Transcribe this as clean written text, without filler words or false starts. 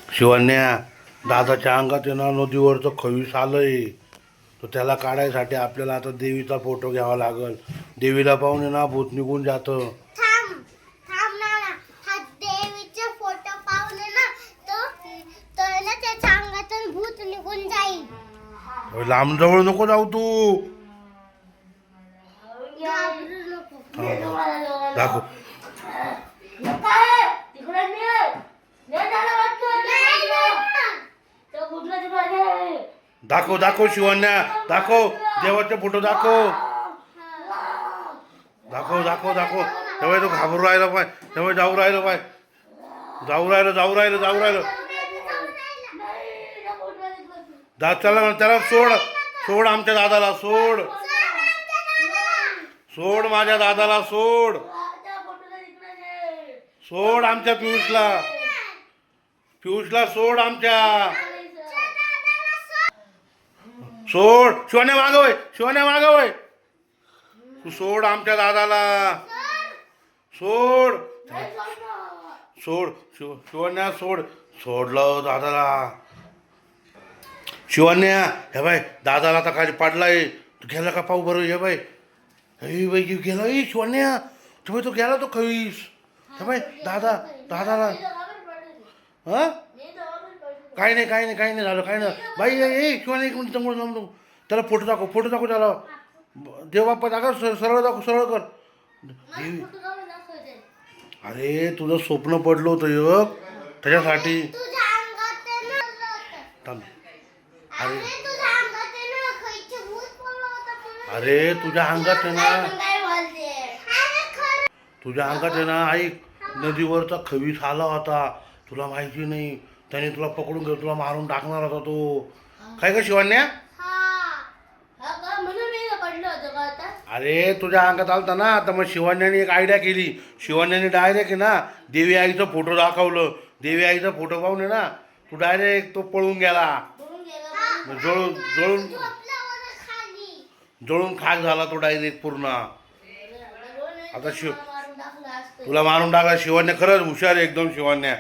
शिवण्या, दादाच्या अंगात आहे ना नदीवरचं खवीस आलंय. तर त्याला काढायसाठी आपल्याला आता देवीचा फोटो घ्यावा लागल. देवीला पाहून आहे ना भूत निघून जातं. थांब थांब ना ना. हा देवीचे फोटो पाहून आहे ना तो ना त्याच्या अंगातून भूत निघून जाईल. लांब जवळ नको जाऊ तू. घाबरू नको. दाखव. दाखव दाखव शिवण्या, दाखव देवाचे फोटो दाखव. दाखव दाखव दाखव. तेव्हा तो घाबरू राहिला पाय. तेव्हा जाऊ राहिलं पाय. जाऊ राहिलं. चला त्याला सोड. सोड आमच्या दादाला सोड. सोड माझ्या दादाला सोड. सोड आमच्या पियुषला सोड आमच्या. सोड. शिवण्या मागवय. तू सोड आमच्या दादाला. सोड. शिवण्या सोड. सोडलं दादाला. शिवण्या हे बाय दादाला आता खाली पाडलाय. तू गेला का पाहू बरं. हे बाय गेला शिवण्या. तुम्ही तो गेला तो खवीस. हे बाय दादाला हा काही नाही झालं. काही नाही बाई. शिवण्या एक मिनिट थांबतो. त्याला फोटो दाखव त्याला. देवबाप्पा दाखव. सरळ कर. अरे तुझं स्वप्न पडलं होतं एक त्याच्यासाठी. अरे तुझ्या अंगात आहे ना ऐक नदीवरचा खवीस आला होता. तुला माहिती नाही. त्याने तुला पकडून घेऊन तुला मारून टाकणार होता तो. काय का शिवण्या. अरे तुझ्या अंगात आलता ना. तर मग शिवण्याने एक आयडिया केली. शिवण्याने डायरेक्ट आहे ना देवी आईचा फोटो दाखवलं. देवी आईचा फोटो पाहून आहे ना तू डायरेक्ट तो पळून गेला. जळून खाक झाला तो डायरेक्ट पूर्ण. आता तुला मारून टाकला. शिवण्या खरंच हुशार आहे एकदम शिवण्या.